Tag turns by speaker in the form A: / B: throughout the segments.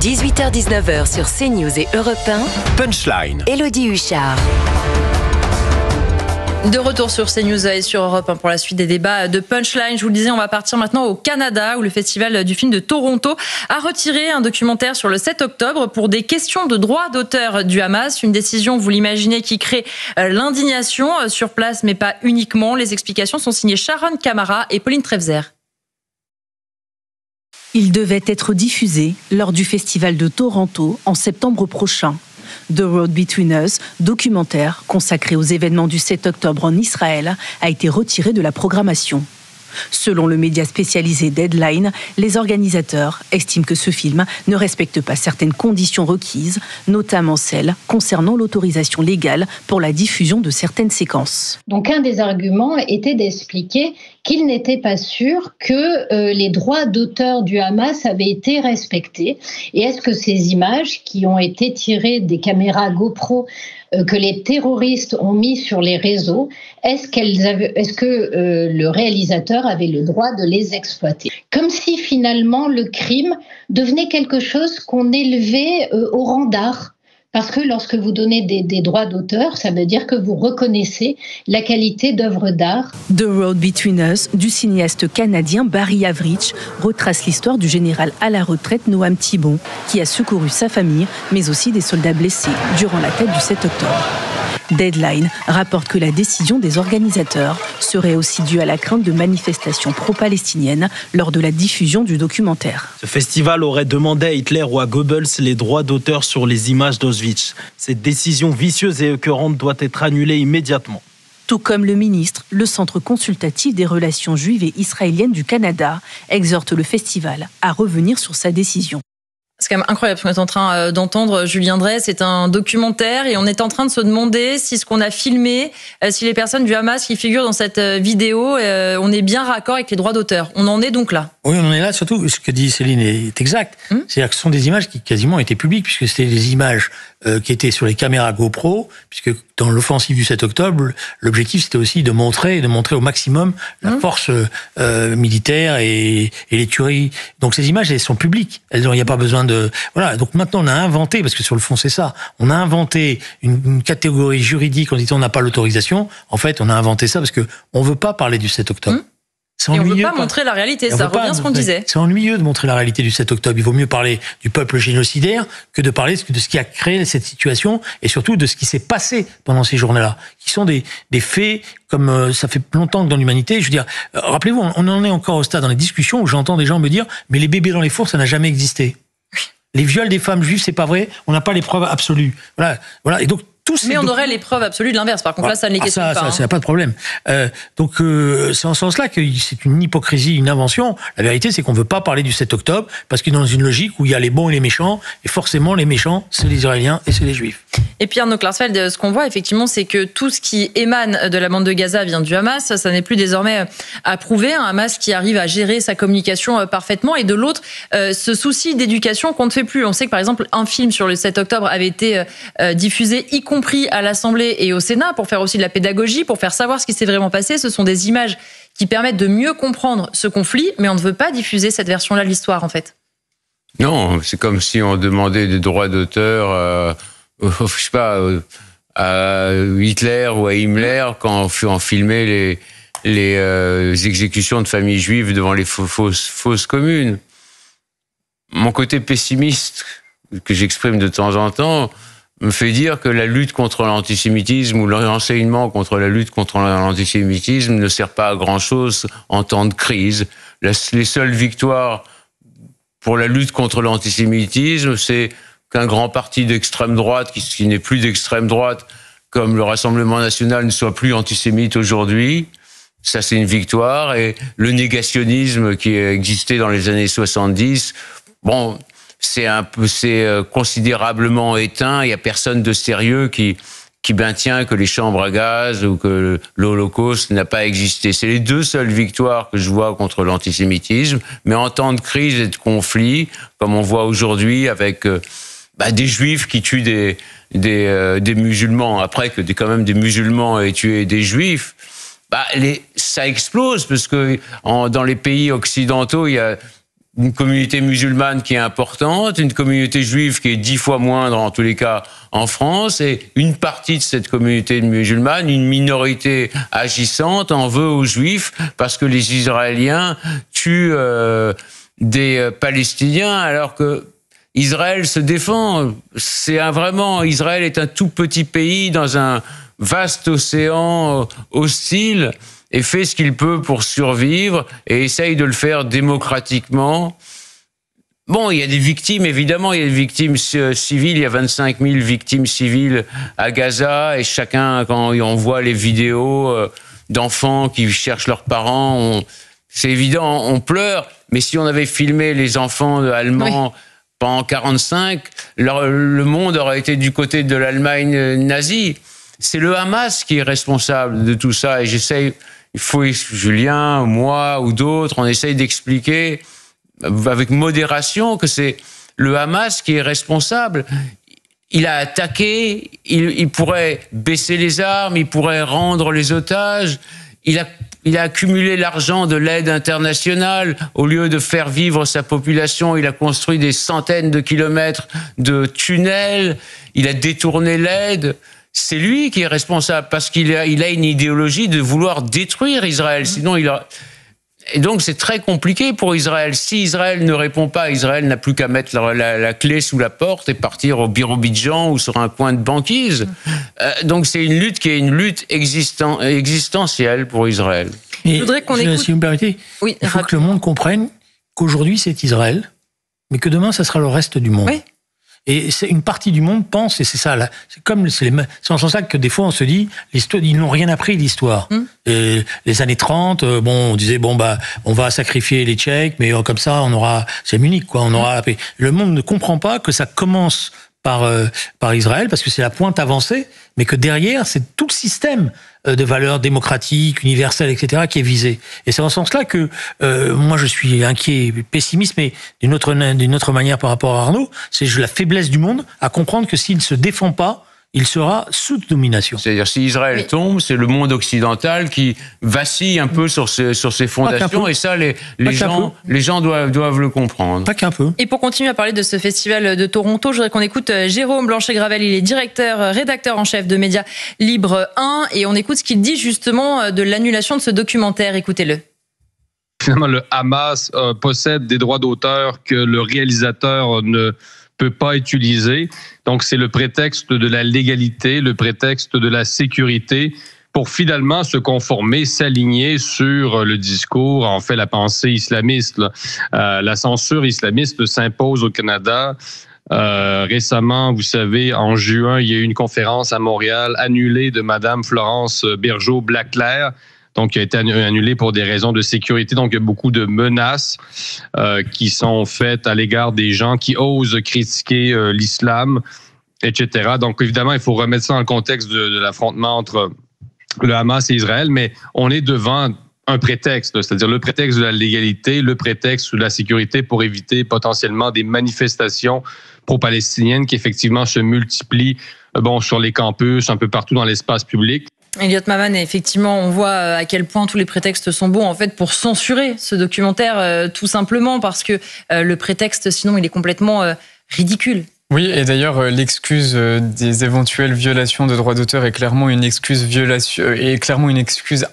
A: 18h-19h sur CNews et Europe 1.
B: Punchline.
A: Élodie Huchard.
C: De retour sur CNews et sur Europe 1 pour la suite des débats de Punchline. Je vous le disais, on va partir maintenant au Canada où le Festival du film de Toronto a retiré un documentaire sur le 7 octobre pour des questions de droit d'auteur du Hamas. Une décision, vous l'imaginez, qui crée l'indignation sur place, mais pas uniquement. Les explications sont signées Sharon Camara et Pauline Trefzer.
D: Il devait être diffusé lors du Festival de Toronto en septembre prochain. The Road Between Us, documentaire consacré aux événements du 7 octobre en Israël, a été retiré de la programmation. Selon le média spécialisé Deadline, les organisateurs estiment que ce film ne respecte pas certaines conditions requises, notamment celles concernant l'autorisation légale pour la diffusion de certaines séquences.
E: Donc un des arguments était d'expliquer qu'il n'était pas sûr que les droits d'auteur du Hamas avaient été respectés. Et est-ce que ces images qui ont été tirées des caméras GoPro que les terroristes ont mis sur les réseaux, est-ce que le réalisateur avait le droit de les exploiter? Comme si finalement le crime devenait quelque chose qu'on élevait au rang d'art. Parce que lorsque vous donnez des droits d'auteur, ça veut dire que vous reconnaissez la qualité d'œuvres d'art.
D: The Road Between Us, du cinéaste canadien Barry Avrich, retrace l'histoire du général à la retraite Noam Thibon, qui a secouru sa famille, mais aussi des soldats blessés durant l'attaque du 7 octobre. Deadline rapporte que la décision des organisateurs serait aussi due à la crainte de manifestations pro-palestiniennes lors de la diffusion du documentaire.
F: Ce festival aurait demandé à Hitler ou à Goebbels les droits d'auteur sur les images d'Auschwitz. Cette décision vicieuse et écœurante doit être annulée immédiatement.
D: Tout comme le ministre, le Centre consultatif des relations juives et israéliennes du Canada exhorte le festival à revenir sur sa décision.
C: C'est quand même incroyable ce qu'on est en train d'entendre, Julien Drey. C'est un documentaire et on est en train de se demander si ce qu'on a filmé, si les personnes du Hamas qui figurent dans cette vidéo, on est bien raccord avec les droits d'auteur. On en est donc là.
G: Oui, on en est là. Surtout, ce que dit Céline est exact. C'est-à-dire que ce sont des images qui quasiment étaient publiques, puisque c'était des images qui étaient sur les caméras GoPro, puisque dans l'offensive du 7 octobre, l'objectif c'était aussi de montrer au maximum la force militaire et les tueries. Donc ces images, elles sont publiques. Il n'y a pas besoin de... Voilà. Donc maintenant, on a inventé, parce que sur le fond c'est ça, on a inventé une catégorie juridique en disant on n'a pas l'autorisation. En fait, on a inventé ça parce que on veut pas parler du 7 octobre.
C: Et on ne veut pas montrer la réalité, ça revient à ce qu'on disait.
G: C'est ennuyeux de montrer la réalité du 7 octobre. Il vaut mieux parler du peuple génocidaire que de parler de ce qui a créé cette situation et surtout de ce qui s'est passé pendant ces journées-là, qui sont des faits comme ça fait longtemps que dans l'humanité. Je veux dire, rappelez-vous, on en est encore au stade dans les discussions où j'entends des gens me dire « mais les bébés dans les fours, ça n'a jamais existé ». Les viols des femmes juives, c'est pas vrai, on n'a pas les preuves absolues. Voilà. Et donc,
C: mais on aurait les preuves absolues de l'inverse. Par contre, là, ça ne les questionne pas.
G: Ça n'a pas de problème. Donc, c'est en ce sens-là que c'est une hypocrisie, une invention. La vérité, c'est qu'on ne veut pas parler du 7 octobre parce qu'il est dans une logique où il y a les bons et les méchants. Et forcément, les méchants, c'est les Israéliens et c'est les Juifs.
C: Et puis, Arnaud Klarsfeld, ce qu'on voit, effectivement, c'est que tout ce qui émane de la bande de Gaza vient du Hamas. Ça n'est plus désormais à prouver. Un Hamas qui arrive à gérer sa communication parfaitement. Et de l'autre, ce souci d'éducation qu'on ne fait plus. On sait que, par exemple, un film sur le 7 octobre avait été diffusé, y compris à l'Assemblée et au Sénat, pour faire aussi de la pédagogie, pour faire savoir ce qui s'est vraiment passé. Ce sont des images qui permettent de mieux comprendre ce conflit, mais on ne veut pas diffuser cette version-là de l'histoire, en fait.
H: Non, c'est comme si on demandait des droits d'auteur, je sais pas, à Hitler ou à Himmler quand on filmait les exécutions de familles juives devant les fosses communes. Mon côté pessimiste, que j'exprime de temps en temps, me fait dire que la lutte contre l'antisémitisme ou l'enseignement contre la lutte contre l'antisémitisme ne sert pas à grand-chose en temps de crise. Les seules victoires pour la lutte contre l'antisémitisme, c'est qu'un grand parti d'extrême droite, qui n'est plus d'extrême droite, comme le Rassemblement national, ne soit plus antisémite aujourd'hui. Ça, c'est une victoire. Et le négationnisme qui existait dans les années 70, bon... c'est considérablement éteint. Il n'y a personne de sérieux qui maintient que les chambres à gaz ou que l'Holocauste n'a pas existé. C'est les deux seules victoires que je vois contre l'antisémitisme. Mais en temps de crise et de conflit, comme on voit aujourd'hui avec des juifs qui tuent des musulmans, après que quand même des musulmans aient tué des juifs, ça explose parce que dans les pays occidentaux, il y a une communauté musulmane qui est importante, une communauté juive qui est 10 fois moindre, en tous les cas, en France, et une partie de cette communauté musulmane, une minorité agissante, en veut aux Juifs parce que les Israéliens tuent des Palestiniens, alors que Israël se défend. Israël est un tout petit pays dans un vaste océan hostile, et fait ce qu'il peut pour survivre et essaye de le faire démocratiquement. Bon, il y a des victimes, évidemment, il y a des victimes civiles, il y a 25 000 victimes civiles à Gaza, et chacun, quand on voit les vidéos d'enfants qui cherchent leurs parents, c'est évident, on pleure, mais si on avait filmé les enfants allemands pendant 1945, le monde aurait été du côté de l'Allemagne nazie. C'est le Hamas qui est responsable de tout ça, et Julien, moi ou d'autres, on essaye d'expliquer avec modération que c'est le Hamas qui est responsable. Il a attaqué, il pourrait baisser les armes, il pourrait rendre les otages, il a accumulé l'argent de l'aide internationale. Au lieu de faire vivre sa population, il a construit des centaines de kilomètres de tunnels, il a détourné l'aide. C'est lui qui est responsable parce qu'il a une idéologie de vouloir détruire Israël. Sinon, et donc c'est très compliqué pour Israël. Si Israël ne répond pas, Israël n'a plus qu'à mettre la clé sous la porte et partir au Birobidjan ou sur un coin de banquise. Donc c'est une lutte qui est une lutte existentielle pour Israël.
G: Et je voudrais qu'on écoute. Si vous me permettez, il faut que le monde comprenne qu'aujourd'hui c'est Israël, mais que demain ça sera le reste du monde. Oui. Et c'est une partie du monde pense, et c'est ça, là, c'est en ce sens que des fois on se dit, l'histoire, ils n'ont rien appris l'histoire. Et les années 30, on disait, on va sacrifier les Tchèques, mais comme ça, c'est Munich, quoi, on aura la paix. Le monde ne comprend pas que ça commence par Israël, parce que c'est la pointe avancée, mais que derrière, c'est tout le système de valeurs démocratiques, universelles, etc., qui est visé. Et c'est en ce sens-là que moi, je suis inquiet, pessimiste, mais d'une autre manière par rapport à Arnaud, c'est la faiblesse du monde à comprendre que s'il ne se défend pas, il sera sous domination.
H: C'est-à-dire, si Israël tombe, c'est le monde occidental qui vacille un peu sur ses fondations, et ça, les gens doivent le comprendre.
G: Pas qu'un peu.
C: Et pour continuer à parler de ce festival de Toronto, je voudrais qu'on écoute Jérôme Blanchet-Gravel. Il est rédacteur en chef de Médias Libre 1, et on écoute ce qu'il dit justement de l'annulation de ce documentaire. Écoutez-le.
B: Finalement, le Hamas possède des droits d'auteur que le réalisateur ne peut pas utiliser. Donc, c'est le prétexte de la légalité, le prétexte de la sécurité pour finalement se conformer, s'aligner sur le discours, en fait, la pensée islamiste. La censure islamiste s'impose au Canada. Récemment, vous savez, en juin, il y a eu une conférence à Montréal annulée de Madame Florence Bergeau-Blaclair, donc qui a été annulée pour des raisons de sécurité. Donc, il y a beaucoup de menaces qui sont faites à l'égard des gens qui osent critiquer l'islam, etc. Donc, évidemment, il faut remettre ça dans le contexte de l'affrontement entre le Hamas et Israël, mais on est devant un prétexte, c'est-à-dire le prétexte de la légalité, le prétexte de la sécurité pour éviter potentiellement des manifestations pro-palestiniennes qui effectivement se multiplient sur les campus, un peu partout dans l'espace public.
C: Elliot Mavan, effectivement, on voit à quel point tous les prétextes sont bons en fait pour censurer ce documentaire, tout simplement parce que le prétexte, sinon, il est complètement ridicule.
I: Oui, et d'ailleurs, l'excuse des éventuelles violations de droits d'auteur est clairement une excuse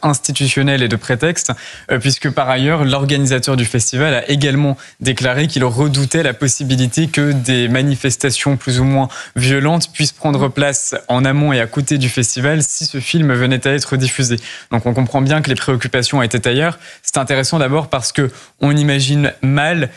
I: institutionnelle et de prétexte, puisque par ailleurs, l'organisateur du festival a également déclaré qu'il redoutait la possibilité que des manifestations plus ou moins violentes puissent prendre place en amont et à côté du festival si ce film venait à être diffusé. Donc on comprend bien que les préoccupations étaient ailleurs. C'est intéressant d'abord parce que on imagine mal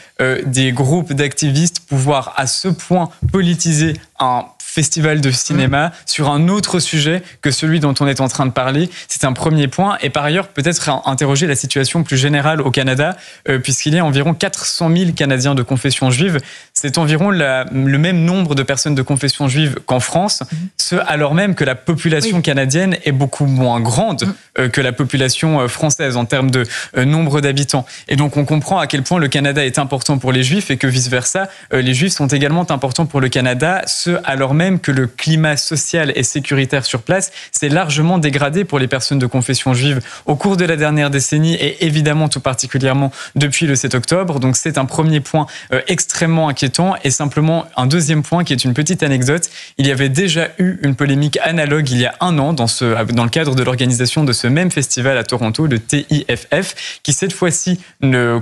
I: des groupes d'activistes pouvoir à ce point politiser un festival de cinéma sur un autre sujet que celui dont on est en train de parler. C'est un premier point. Et par ailleurs, peut-être interroger la situation plus générale au Canada, puisqu'il y a environ 400 000 Canadiens de confession juive. C'est environ le même nombre de personnes de confession juive qu'en France, ce alors même que la population canadienne est beaucoup moins grande que la population française en termes de nombre d'habitants. Et donc on comprend à quel point le Canada est important pour les Juifs et que vice-versa, les Juifs sont également importants pour le Canada, alors même que le climat social et sécuritaire sur place s'est largement dégradé pour les personnes de confession juive au cours de la dernière décennie et évidemment tout particulièrement depuis le 7 octobre. Donc c'est un premier point extrêmement inquiétant et simplement un deuxième point qui est une petite anecdote. Il y avait déjà eu une polémique analogue il y a un an dans le cadre de l'organisation de ce même festival à Toronto, le TIFF, qui cette fois-ci ne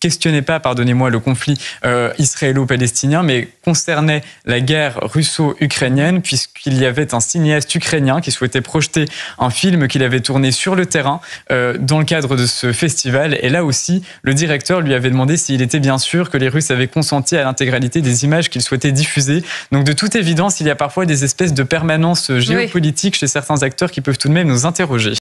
I: questionnait pas, le conflit israélo-palestinien, mais concernait la guerre russo-ukrainienne, puisqu'il y avait un cinéaste ukrainien qui souhaitait projeter un film qu'il avait tourné sur le terrain dans le cadre de ce festival. Et là aussi, le directeur lui avait demandé s'il était bien sûr que les Russes avaient consenti à l'intégralité des images qu'ils souhaitaient diffuser. Donc de toute évidence, il y a parfois des espèces de permanence géopolitique chez certains acteurs qui peuvent tout de même nous interroger.